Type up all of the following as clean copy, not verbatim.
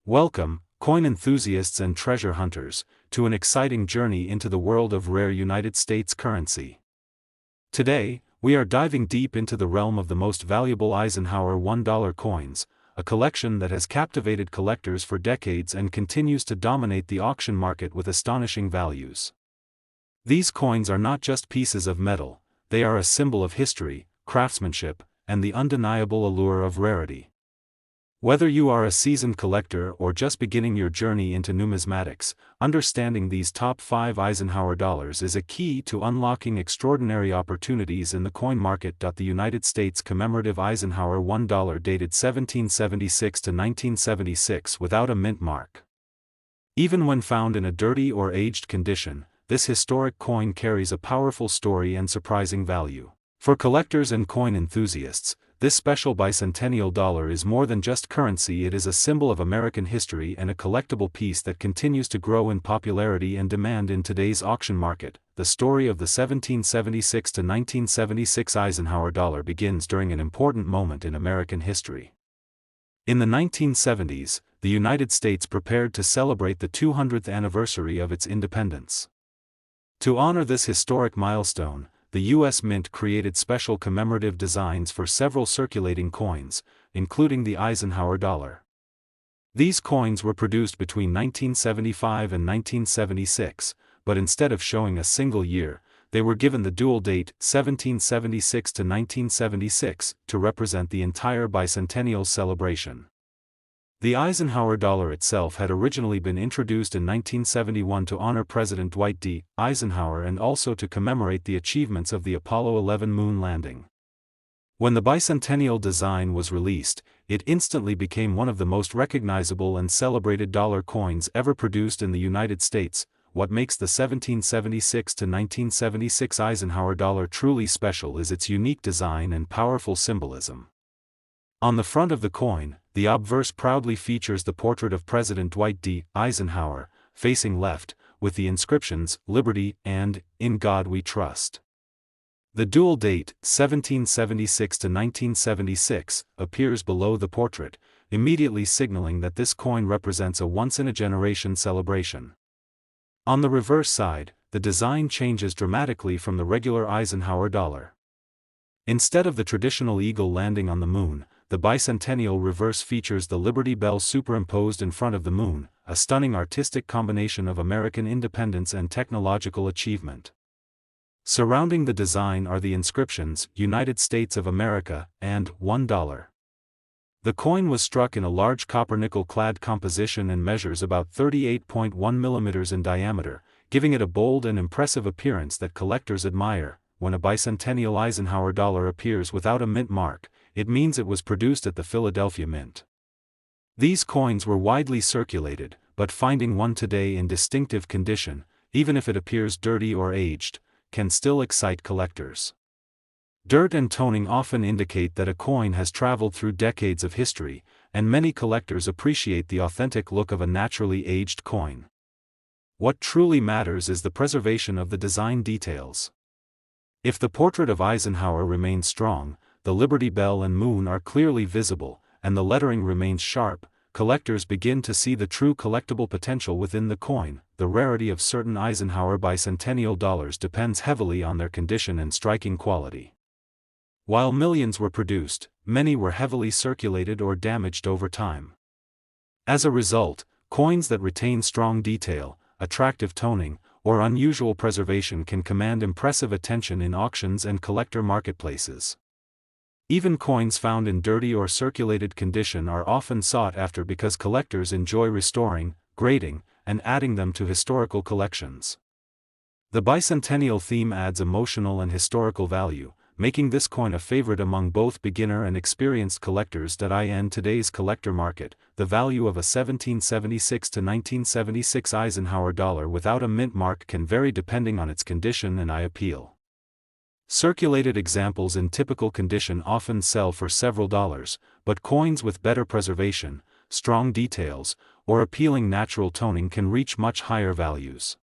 Welcome, coin enthusiasts and treasure hunters, to an exciting journey into the world of rare United States currency. Today, we are diving deep into the realm of the most valuable Eisenhower $1 coins, a collection that has captivated collectors for decades and continues to dominate the auction market with astonishing values. These coins are not just pieces of metal, they are a symbol of history, craftsmanship, and the undeniable allure of rarity. Whether you are a seasoned collector or just beginning your journey into numismatics, understanding these top 5 Eisenhower dollars is a key to unlocking extraordinary opportunities in the coin market. The United States commemorative Eisenhower $1 dated 1776 to 1976 without a mint mark. Even when found in a dirty or aged condition, this historic coin carries a powerful story and surprising value. For collectors and coin enthusiasts, this special bicentennial dollar is more than just currency. It is a symbol of American history and a collectible piece that continues to grow in popularity and demand in today's auction market. The story of the 1776 to 1976 Eisenhower dollar begins during an important moment in American history. In the 1970s, the United States prepared to celebrate the 200th anniversary of its independence. To honor this historic milestone, the U.S. Mint created special commemorative designs for several circulating coins, including the Eisenhower dollar. These coins were produced between 1975 and 1976, but instead of showing a single year, they were given the dual date 1776 to 1976 to represent the entire bicentennial celebration. The Eisenhower dollar itself had originally been introduced in 1971 to honor President Dwight D. Eisenhower and also to commemorate the achievements of the Apollo 11 moon landing. When the bicentennial design was released, it instantly became one of the most recognizable and celebrated dollar coins ever produced in the United States. What makes the 1776 to 1976 Eisenhower dollar truly special is its unique design and powerful symbolism. On the front of the coin, the obverse proudly features the portrait of President Dwight D. Eisenhower, facing left, with the inscriptions, Liberty and, In God We Trust. The dual date, 1776 to 1976, appears below the portrait, immediately signaling that this coin represents a once-in-a-generation celebration. On the reverse side, the design changes dramatically from the regular Eisenhower dollar. Instead of the traditional eagle landing on the moon, the bicentennial reverse features the Liberty Bell superimposed in front of the moon, a stunning artistic combination of American independence and technological achievement. Surrounding the design are the inscriptions, United States of America, and $1. The coin was struck in a large copper-nickel-clad composition and measures about 38.1 mm in diameter, giving it a bold and impressive appearance that collectors admire. When a bicentennial Eisenhower dollar appears without a mint mark, it means it was produced at the Philadelphia Mint. These coins were widely circulated, but finding one today in distinctive condition, even if it appears dirty or aged, can still excite collectors. Dirt and toning often indicate that a coin has traveled through decades of history, and many collectors appreciate the authentic look of a naturally aged coin. What truly matters is the preservation of the design details. If the portrait of Eisenhower remains strong, the Liberty Bell and moon are clearly visible, and the lettering remains sharp, collectors begin to see the true collectible potential within the coin. The rarity of certain Eisenhower bicentennial dollars depends heavily on their condition and striking quality. While millions were produced, many were heavily circulated or damaged over time. As a result, coins that retain strong detail, attractive toning, or unusual preservation can command impressive attention in auctions and collector marketplaces. Even coins found in dirty or circulated condition are often sought after because collectors enjoy restoring, grading, and adding them to historical collections. The bicentennial theme adds emotional and historical value, making this coin a favorite among both beginner and experienced collectors. In today's collector market, the value of a 1776 to 1976 Eisenhower dollar without a mint mark can vary depending on its condition and appeal. Circulated examples in typical condition often sell for several dollars, but coins with better preservation, strong details, or appealing natural toning can reach much higher values.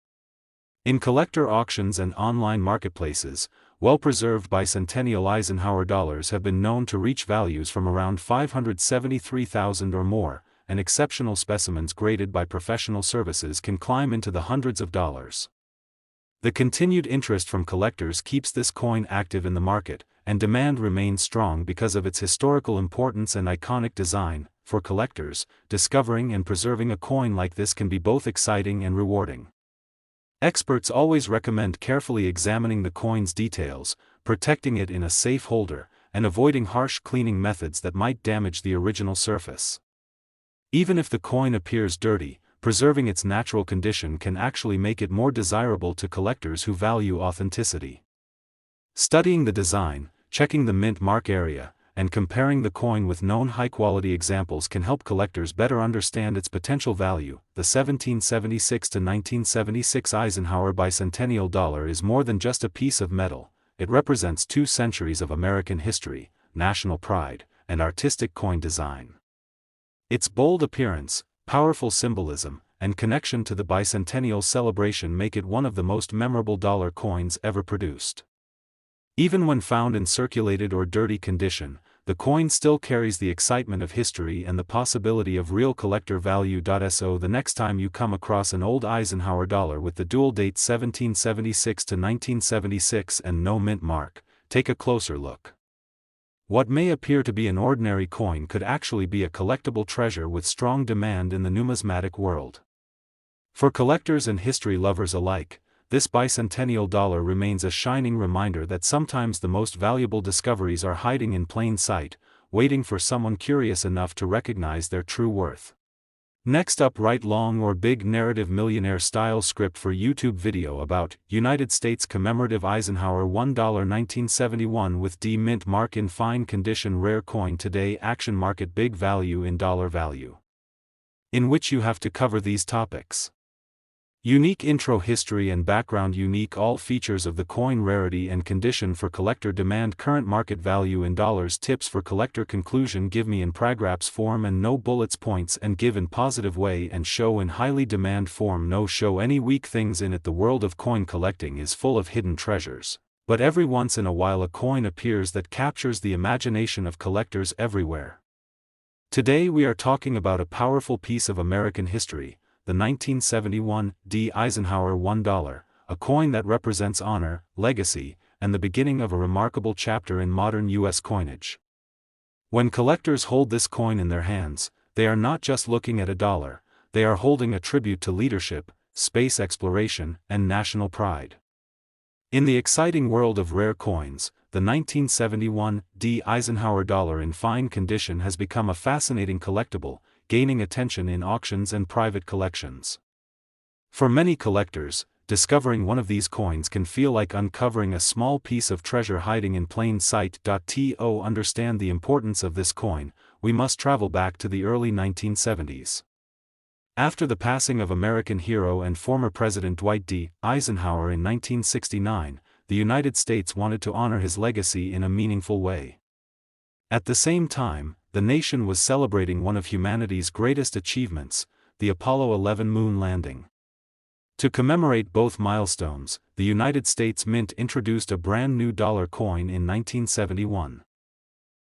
In collector auctions and online marketplaces, well-preserved bicentennial Eisenhower dollars have been known to reach values from around $573,000 or more, and exceptional specimens graded by professional services can climb into the hundreds of dollars. The continued interest from collectors keeps this coin active in the market, and demand remains strong because of its historical importance and iconic design. For collectors, discovering and preserving a coin like this can be both exciting and rewarding. Experts always recommend carefully examining the coin's details, protecting it in a safe holder, and avoiding harsh cleaning methods that might damage the original surface. Even if the coin appears dirty, preserving its natural condition can actually make it more desirable to collectors who value authenticity. Studying the design, checking the mint mark area, and comparing the coin with known high-quality examples can help collectors better understand its potential value. The 1776 to 1976 Eisenhower Bicentennial Dollar is more than just a piece of metal. It represents 2 centuries of American history, national pride, and artistic coin design. Its bold appearance, powerful symbolism, and connection to the bicentennial celebration make it one of the most memorable dollar coins ever produced. Even when found in circulated or dirty condition, the coin still carries the excitement of history and the possibility of real collector value. So the next time you come across an old Eisenhower dollar with the dual date 1776 to 1976 and no mint mark, take a closer look. What may appear to be an ordinary coin could actually be a collectible treasure with strong demand in the numismatic world. For collectors and history lovers alike, this bicentennial dollar remains a shining reminder that sometimes the most valuable discoveries are hiding in plain sight, waiting for someone curious enough to recognize their true worth. Next up, write long or big narrative millionaire-style script for YouTube video about United States commemorative Eisenhower $1 1971 with D mint mark in fine condition rare coin today action market big value in dollar value. In which you have to cover these topics. Unique intro history and background unique all features of the coin rarity and condition for collector demand current market value in dollars tips for collector conclusion give me in paragraphs form and no bullets points and give in positive way and show in highly demand form no show any weak things in it. The world of coin collecting is full of hidden treasures, but every once in a while a coin appears that captures the imagination of collectors everywhere. Today we are talking about a powerful piece of American history, the 1971 D Eisenhower $1, a coin that represents honor, legacy, and the beginning of a remarkable chapter in modern U.S. coinage. When collectors hold this coin in their hands, they are not just looking at a dollar, they are holding a tribute to leadership, space exploration, and national pride. In the exciting world of rare coins, the 1971 D Eisenhower dollar in fine condition has become a fascinating collectible, gaining attention in auctions and private collections. For many collectors, discovering one of these coins can feel like uncovering a small piece of treasure hiding in plain sight. To understand the importance of this coin, we must travel back to the early 1970s. After the passing of American hero and former President Dwight D. Eisenhower in 1969, the United States wanted to honor his legacy in a meaningful way. At the same time, the nation was celebrating one of humanity's greatest achievements, the Apollo 11 moon landing. To commemorate both milestones, the United States Mint introduced a brand new dollar coin in 1971.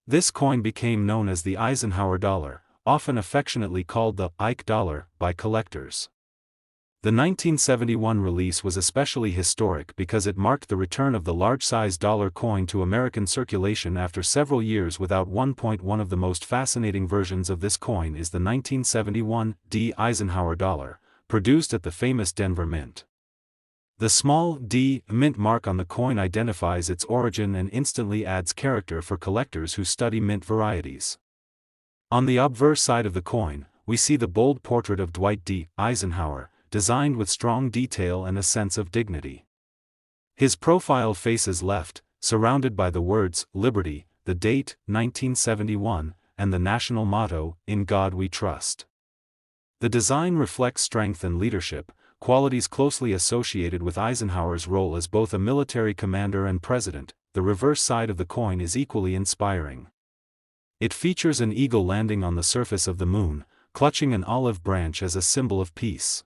This coin became known as the Eisenhower dollar, often affectionately called the Ike dollar by collectors. The 1971 release was especially historic because it marked the return of the large-size dollar coin to American circulation after several years without one. One of the most fascinating versions of this coin is the 1971 D Eisenhower dollar, produced at the famous Denver Mint. The small D mint mark on the coin identifies its origin and instantly adds character for collectors who study mint varieties. On the obverse side of the coin, we see the bold portrait of Dwight D. Eisenhower, designed with strong detail and a sense of dignity. His profile faces left, surrounded by the words, Liberty, the date, 1971, and the national motto, In God We Trust. The design reflects strength and leadership, qualities closely associated with Eisenhower's role as both a military commander and president. The reverse side of the coin is equally inspiring. It features an eagle landing on the surface of the moon, clutching an olive branch as a symbol of peace.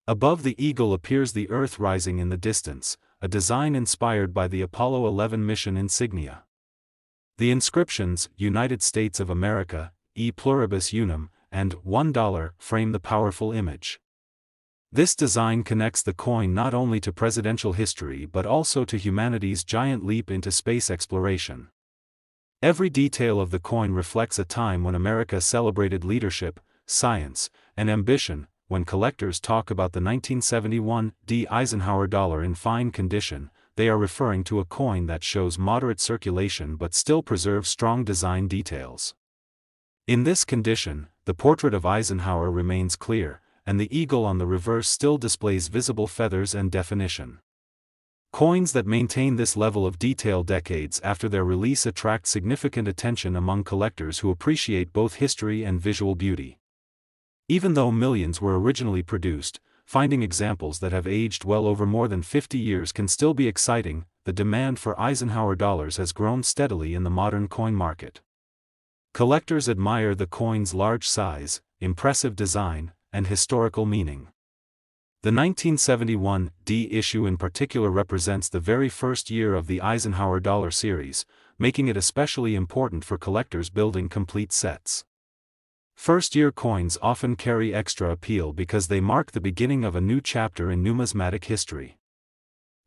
Above the eagle appears the Earth rising in the distance, a design inspired by the Apollo 11 mission insignia. The inscriptions, United States of America, E pluribus unum, and $1 frame the powerful image. This design connects the coin not only to presidential history but also to humanity's giant leap into space exploration. Every detail of the coin reflects a time when America celebrated leadership, science, and ambition. When collectors talk about the 1971 D Eisenhower dollar in fine condition, they are referring to a coin that shows moderate circulation but still preserves strong design details. In this condition, the portrait of Eisenhower remains clear, and the eagle on the reverse still displays visible feathers and definition. Coins that maintain this level of detail decades after their release attract significant attention among collectors who appreciate both history and visual beauty. Even though millions were originally produced, finding examples that have aged well over more than 50 years can still be exciting. The demand for Eisenhower dollars has grown steadily in the modern coin market. Collectors admire the coin's large size, impressive design, and historical meaning. The 1971 D issue in particular represents the very first year of the Eisenhower dollar series, making it especially important for collectors building complete sets. First-year coins often carry extra appeal because they mark the beginning of a new chapter in numismatic history.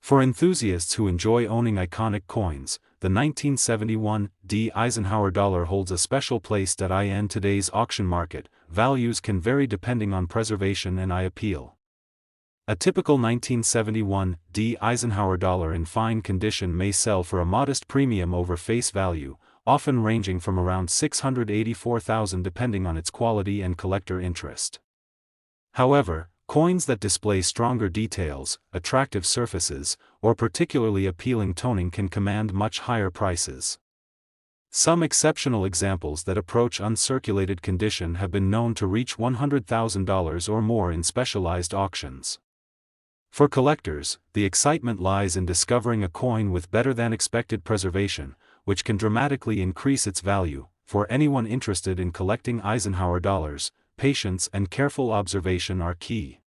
For enthusiasts who enjoy owning iconic coins, the 1971 D Eisenhower dollar holds a special place. In today's auction market, values can vary depending on preservation and eye appeal. A typical 1971 D Eisenhower dollar in fine condition may sell for a modest premium over face value, often ranging from around $684,000 depending on its quality and collector interest. However, coins that display stronger details, attractive surfaces, or particularly appealing toning can command much higher prices. Some exceptional examples that approach uncirculated condition have been known to reach $100,000 or more in specialized auctions. For collectors, the excitement lies in discovering a coin with better-than-expected preservation, which can dramatically increase its value. For anyone interested in collecting Eisenhower dollars, patience and careful observation are key.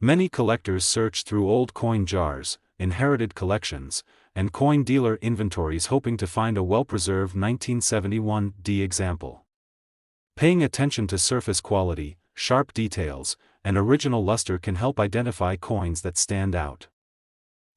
Many collectors search through old coin jars, inherited collections, and coin dealer inventories hoping to find a well-preserved 1971 D example. Paying attention to surface quality, sharp details, and original luster can help identify coins that stand out.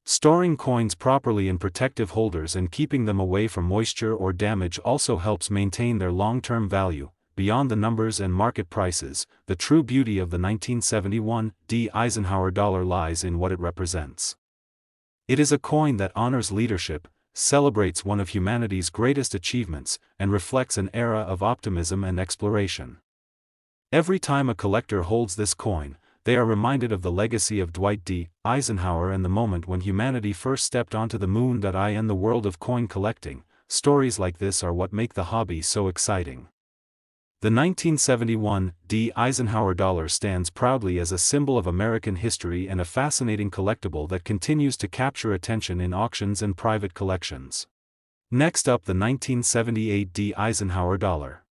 Storing coins properly in protective holders and keeping them away from moisture or damage also helps maintain their long-term value. Beyond the numbers and market prices, the true beauty of the 1971 D Eisenhower dollar lies in what it represents. It is a coin that honors leadership, celebrates one of humanity's greatest achievements, and reflects an era of optimism and exploration. Every time a collector holds this coin, they are reminded of the legacy of Dwight D. Eisenhower and the moment when humanity first stepped onto the moon. In the world of coin collecting, stories like this are what make the hobby so exciting. The 1971 D Eisenhower dollar stands proudly as a symbol of American history and a fascinating collectible that continues to capture attention in auctions and private collections. Next up, the 1978 D Eisenhower dollar.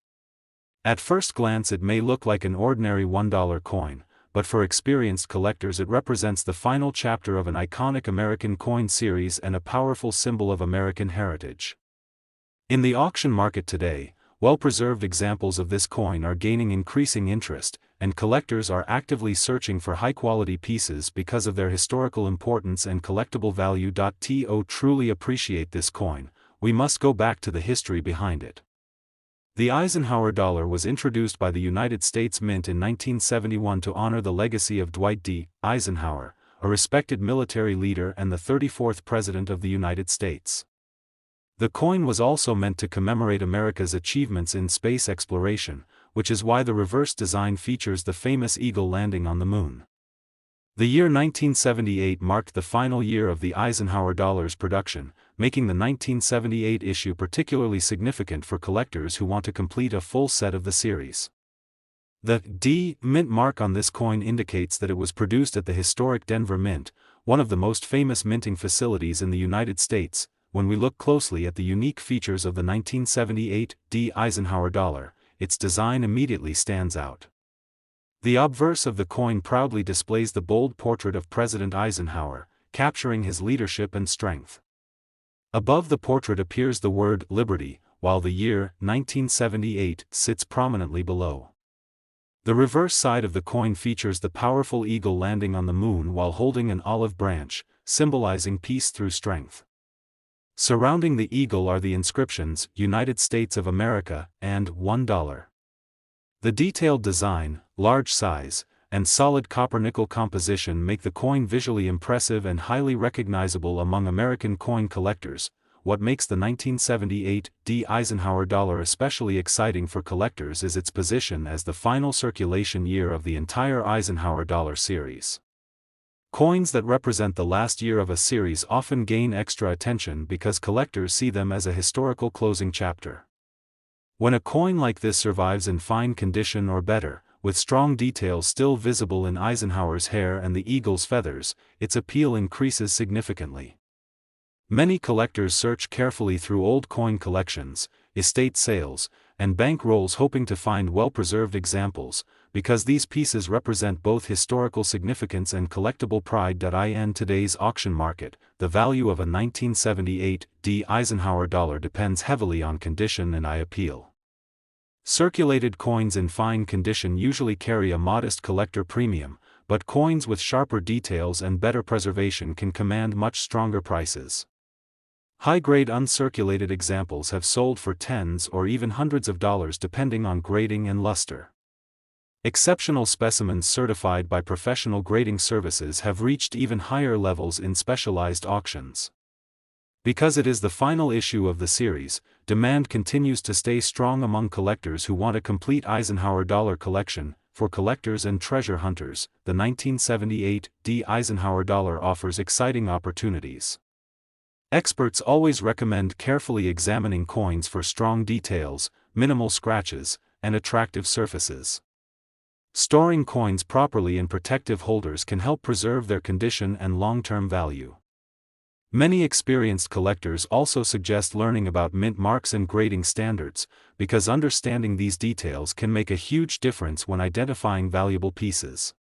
At first glance it may look like an ordinary $1 coin, but for experienced collectors it represents the final chapter of an iconic American coin series and a powerful symbol of American heritage. In the auction market today, well-preserved examples of this coin are gaining increasing interest, and collectors are actively searching for high-quality pieces because of their historical importance and collectible value. To truly appreciate this coin, we must go back to the history behind it. The Eisenhower dollar was introduced by the United States Mint in 1971 to honor the legacy of Dwight D. Eisenhower, a respected military leader and the 34th President of the United States. The coin was also meant to commemorate America's achievements in space exploration, which is why the reverse design features the famous eagle landing on the moon. The year 1978 marked the final year of the Eisenhower dollar's production, making the 1978 issue particularly significant for collectors who want to complete a full set of the series. The D Mint mark on this coin indicates that it was produced at the historic Denver Mint, one of the most famous minting facilities in the United States. When we look closely at the unique features of the 1978 D Eisenhower dollar, its design immediately stands out. The obverse of the coin proudly displays the bold portrait of President Eisenhower, capturing his leadership and strength. Above the portrait appears the word Liberty, while the year 1978 sits prominently below. The reverse side of the coin features the powerful eagle landing on the moon while holding an olive branch, symbolizing peace through strength. Surrounding the eagle are the inscriptions, United States of America, and $1. The detailed design, large size, and solid copper-nickel composition make the coin visually impressive and highly recognizable among American coin collectors. What makes the 1978 D Eisenhower dollar especially exciting for collectors is its position as the final circulation year of the entire Eisenhower dollar series. Coins that represent the last year of a series often gain extra attention because collectors see them as a historical closing chapter. When a coin like this survives in fine condition or better, with strong details still visible in Eisenhower's hair and the eagle's feathers, its appeal increases significantly. Many collectors search carefully through old coin collections, estate sales, and bank rolls hoping to find well-preserved examples, because these pieces represent both historical significance and collectible pride. In today's auction market, the value of a 1978 D Eisenhower dollar depends heavily on condition and eye appeal. Circulated coins in fine condition usually carry a modest collector premium, but coins with sharper details and better preservation can command much stronger prices. High-grade uncirculated examples have sold for tens or even hundreds of dollars depending on grading and luster. Exceptional specimens certified by professional grading services have reached even higher levels in specialized auctions. Because it is the final issue of the series, demand continues to stay strong among collectors who want a complete Eisenhower dollar collection. For collectors and treasure hunters, the 1978 D Eisenhower dollar offers exciting opportunities. Experts always recommend carefully examining coins for strong details, minimal scratches, and attractive surfaces. Storing coins properly in protective holders can help preserve their condition and long-term value. Many experienced collectors also suggest learning about mint marks and grading standards, because understanding these details can make a huge difference when identifying valuable pieces.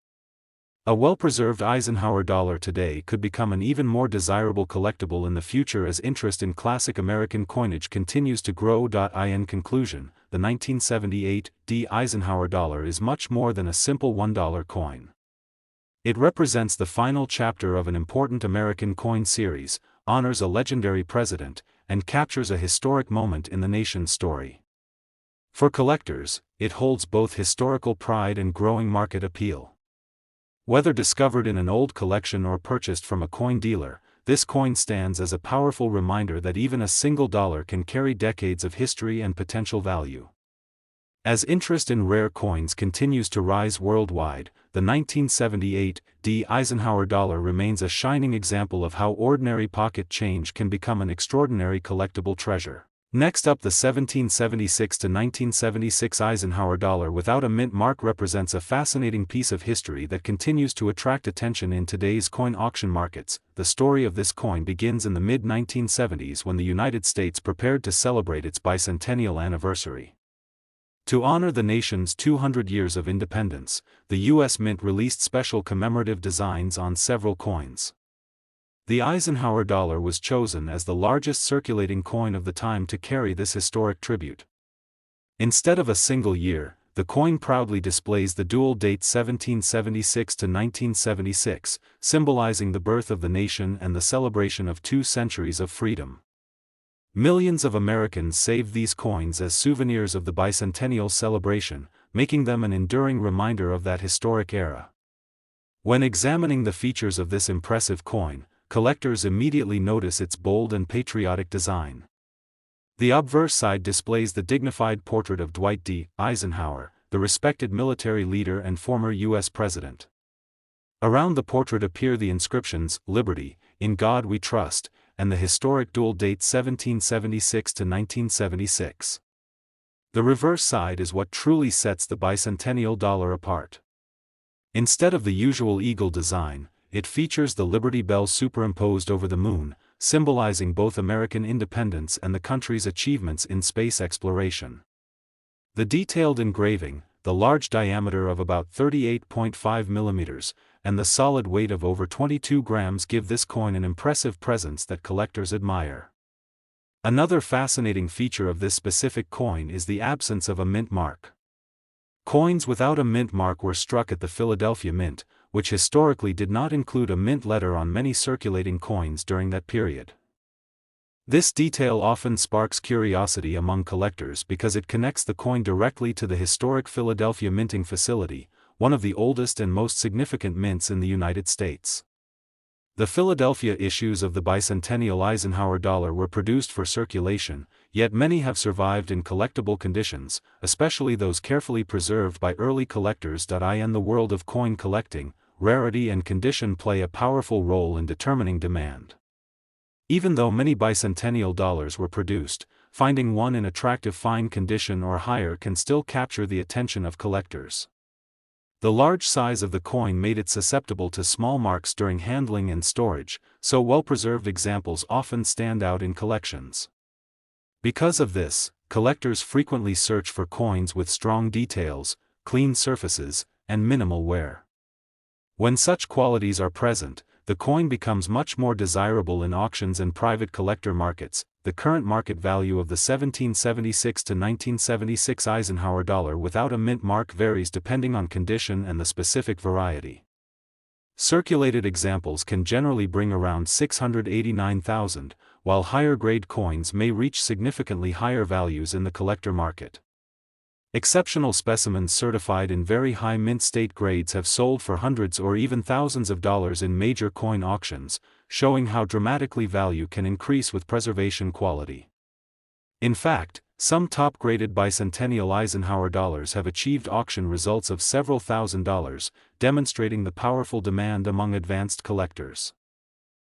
A well-preserved Eisenhower dollar today could become an even more desirable collectible in the future as interest in classic American coinage continues to grow. In conclusion, the 1978 D Eisenhower dollar is much more than a simple $1 coin. It represents the final chapter of an important American coin series, honors a legendary president, and captures a historic moment in the nation's story. For collectors, it holds both historical pride and growing market appeal. Whether discovered in an old collection or purchased from a coin dealer, this coin stands as a powerful reminder that even a single dollar can carry decades of history and potential value. As interest in rare coins continues to rise worldwide, the 1978 D Eisenhower dollar remains a shining example of how ordinary pocket change can become an extraordinary collectible treasure. Next up, the 1776 to 1976 Eisenhower dollar without a mint mark represents a fascinating piece of history that continues to attract attention in today's coin auction markets. The story of this coin begins in the mid-1970s when the United States prepared to celebrate its bicentennial anniversary. To honor the nation's 200 years of independence, the U.S. Mint released special commemorative designs on several coins. The Eisenhower dollar was chosen as the largest circulating coin of the time to carry this historic tribute. Instead of a single year, the coin proudly displays the dual date 1776 to 1976, symbolizing the birth of the nation and the celebration of 2 centuries of freedom. Millions of Americans saved these coins as souvenirs of the bicentennial celebration, making them an enduring reminder of that historic era. When examining the features of this impressive coin, collectors immediately notice its bold and patriotic design. The obverse side displays the dignified portrait of Dwight D. Eisenhower, the respected military leader and former U.S. president. Around the portrait appear the inscriptions, "Liberty, in God We Trust," and the historic dual date 1776 to 1976. The reverse side is what truly sets the bicentennial dollar apart. Instead of the usual eagle design, it features the Liberty Bell superimposed over the moon, symbolizing both American independence and the country's achievements in space exploration. The detailed engraving, the large diameter of about 38.5 millimeters, and the solid weight of over 22 grams give this coin an impressive presence that collectors admire. Another fascinating feature of this specific coin is the absence of a mint mark. Coins without a mint mark were struck at the Philadelphia Mint, which historically did not include a mint letter on many circulating coins during that period. This detail often sparks curiosity among collectors because it connects the coin directly to the historic Philadelphia minting facility, one of the oldest and most significant mints in the United States. The Philadelphia issues of the bicentennial Eisenhower dollar were produced for circulation, yet many have survived in collectible conditions, especially those carefully preserved by early collectors. In the world of coin collecting, rarity and condition play a powerful role in determining demand. Even though many bicentennial dollars were produced, finding one in attractive fine condition or higher can still capture the attention of collectors. The large size of the coin made it susceptible to small marks during handling and storage, so well-preserved examples often stand out in collections. Because of this, collectors frequently search for coins with strong details, clean surfaces, and minimal wear. When such qualities are present, the coin becomes much more desirable in auctions and private collector markets. The current market value of the 1776 to 1976 Eisenhower dollar without a mint mark varies depending on condition and the specific variety. Circulated examples can generally bring around $689,000, while higher-grade coins may reach significantly higher values in the collector market. Exceptional specimens certified in very high mint state grades have sold for hundreds or even thousands of dollars in major coin auctions, showing how dramatically value can increase with preservation quality. In fact, some top-graded bicentennial Eisenhower dollars have achieved auction results of several $1,000s, demonstrating the powerful demand among advanced collectors.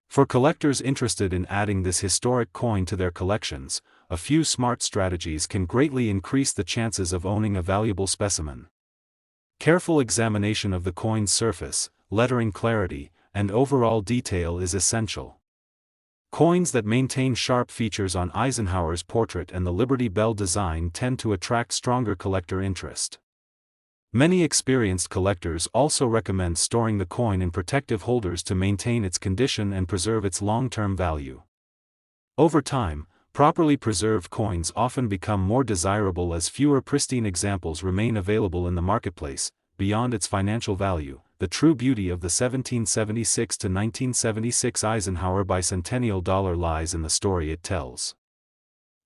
For collectors interested in adding this historic coin to their collections, a few smart strategies can greatly increase the chances of owning a valuable specimen. Careful examination of the coin's surface, lettering clarity, and overall detail is essential. Coins that maintain sharp features on Eisenhower's portrait and the Liberty Bell design tend to attract stronger collector interest. Many experienced collectors also recommend storing the coin in protective holders to maintain its condition and preserve its long-term value. Over time, properly preserved coins often become more desirable as fewer pristine examples remain available in the marketplace. Beyond its financial value, the true beauty of the 1776 to 1976 Eisenhower bicentennial dollar lies in the story it tells.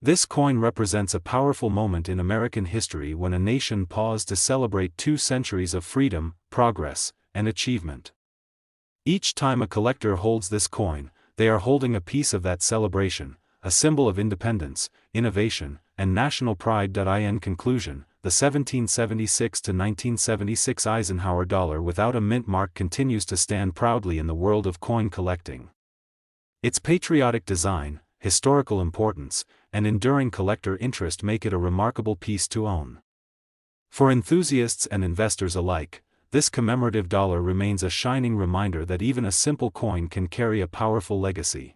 This coin represents a powerful moment in American history when a nation paused to celebrate 2 centuries of freedom, progress, and achievement. Each time a collector holds this coin, they are holding a piece of that celebration, a symbol of independence, innovation, and national pride. In conclusion, the 1776 to 1976 Eisenhower dollar without a mint mark continues to stand proudly in the world of coin collecting. Its patriotic design, historical importance, and enduring collector interest make it a remarkable piece to own. For enthusiasts and investors alike, this commemorative dollar remains a shining reminder that even a simple coin can carry a powerful legacy.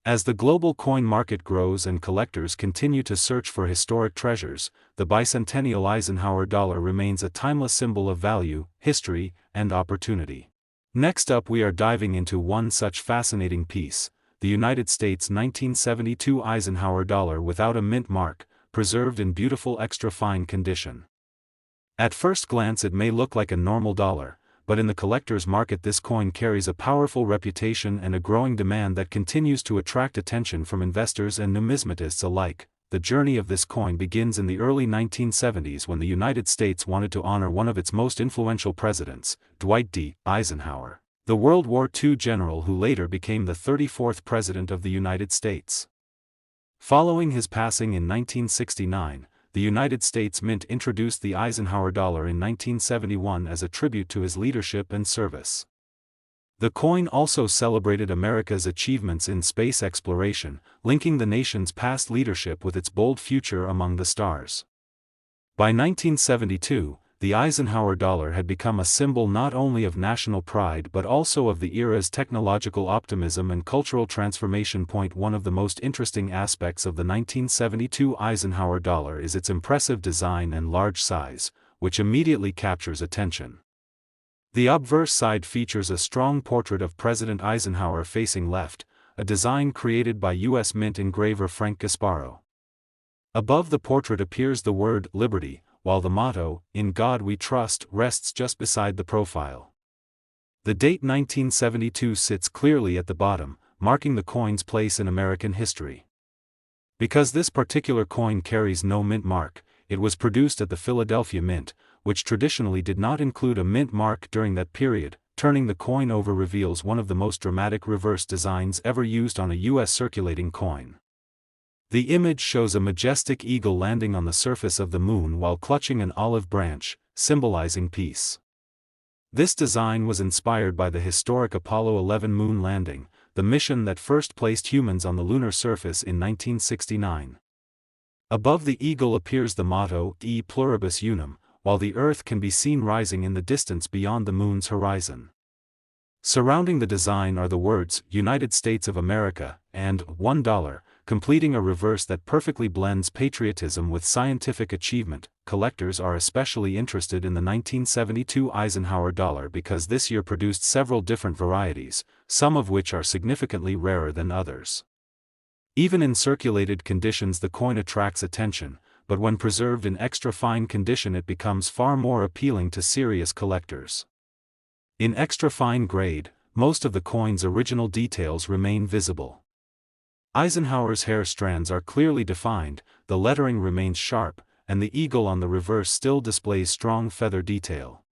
As the global coin market grows and collectors continue to search for historic treasures, the bicentennial Eisenhower dollar remains a timeless symbol of value, history, and opportunity. Next up, we are diving into one such fascinating piece, the United States 1972 Eisenhower dollar without a mint mark, preserved in beautiful extra-fine condition. At first glance it may look like a normal dollar, but in the collector's market this coin carries a powerful reputation and a growing demand that continues to attract attention from investors and numismatists alike. The journey of this coin begins in the early 1970s when the United States wanted to honor one of its most influential presidents, Dwight D. Eisenhower, the World War II general who later became the 34th President of the United States. Following his passing in 1969, the United States Mint introduced the Eisenhower dollar in 1971 as a tribute to his leadership and service. The coin also celebrated America's achievements in space exploration, linking the nation's past leadership with its bold future among the stars. By 1972, the Eisenhower dollar had become a symbol not only of national pride but also of the era's technological optimism and cultural transformation. One of the most interesting aspects of the 1972 Eisenhower dollar is its impressive design and large size, which immediately captures attention. The obverse side features a strong portrait of President Eisenhower facing left, a design created by U.S. Mint engraver Frank Gasparo. Above the portrait appears the word "Liberty," while the motto, "In God We Trust," rests just beside the profile. The date 1972 sits clearly at the bottom, marking the coin's place in American history. Because this particular coin carries no mint mark, it was produced at the Philadelphia Mint, which traditionally did not include a mint mark during that period. Turning the coin over reveals one of the most dramatic reverse designs ever used on a U.S. circulating coin. The image shows a majestic eagle landing on the surface of the moon while clutching an olive branch, symbolizing peace. This design was inspired by the historic Apollo 11 moon landing, the mission that first placed humans on the lunar surface in 1969. Above the eagle appears the motto, E Pluribus Unum, while the Earth can be seen rising in the distance beyond the moon's horizon. Surrounding the design are the words, United States of America, and $1, completing a reverse that perfectly blends patriotism with scientific achievement. Collectors are especially interested in the 1972 Eisenhower dollar because this year produced several different varieties, some of which are significantly rarer than others. Even in circulated conditions the coin attracts attention, but when preserved in extra fine condition it becomes far more appealing to serious collectors. In extra fine grade, most of the coin's original details remain visible. Eisenhower's hair strands are clearly defined, the lettering remains sharp, and the eagle on the reverse still displays strong feather detail.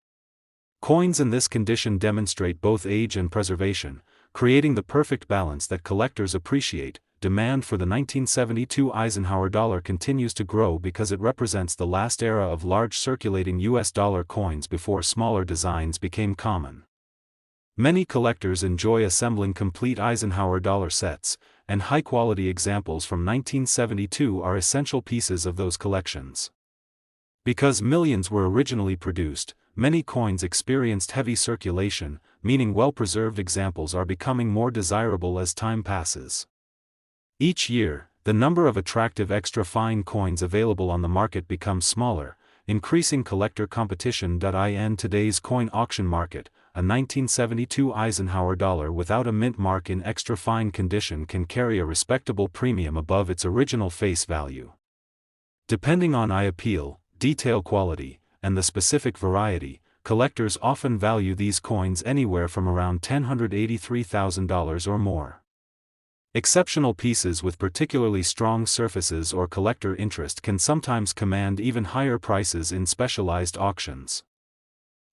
Coins in this condition demonstrate both age and preservation, creating the perfect balance that collectors appreciate. Demand for the 1972 Eisenhower dollar continues to grow because it represents the last era of large circulating U.S. dollar coins before smaller designs became common. Many collectors enjoy assembling complete Eisenhower dollar sets, and high-quality examples from 1972 are essential pieces of those collections. Because millions were originally produced, many coins experienced heavy circulation, meaning well-preserved examples are becoming more desirable as time passes. Each year, the number of attractive extra-fine coins available on the market becomes smaller, increasing collector competition. In today's coin auction market, a 1972 Eisenhower dollar without a mint mark in extra-fine condition can carry a respectable premium above its original face value. Depending on eye appeal, detail quality, and the specific variety, collectors often value these coins anywhere from around $183,000 or more. Exceptional pieces with particularly strong surfaces or collector interest can sometimes command even higher prices in specialized auctions.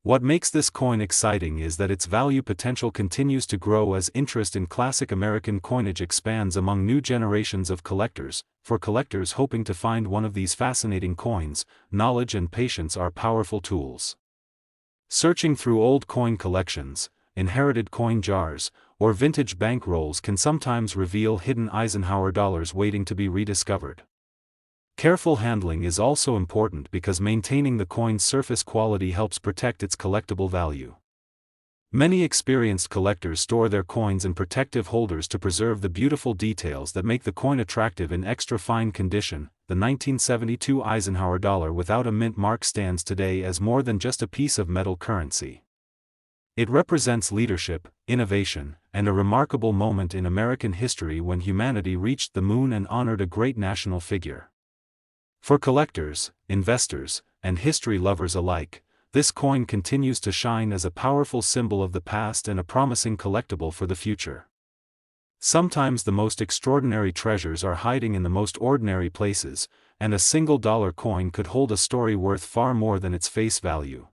What makes this coin exciting is that its value potential continues to grow as interest in classic American coinage expands among new generations of collectors. For collectors hoping to find one of these fascinating coins, knowledge and patience are powerful tools. Searching through old coin collections, inherited coin jars, or vintage bank rolls can sometimes reveal hidden Eisenhower dollars waiting to be rediscovered. Careful handling is also important because maintaining the coin's surface quality helps protect its collectible value. Many experienced collectors store their coins in protective holders to preserve the beautiful details that make the coin attractive in extra fine condition. The 1972 Eisenhower dollar without a mint mark stands today as more than just a piece of metal currency. It represents leadership, innovation, and a remarkable moment in American history when humanity reached the moon and honored a great national figure. For collectors, investors, and history lovers alike, this coin continues to shine as a powerful symbol of the past and a promising collectible for the future. Sometimes the most extraordinary treasures are hiding in the most ordinary places, and a single dollar coin could hold a story worth far more than its face value.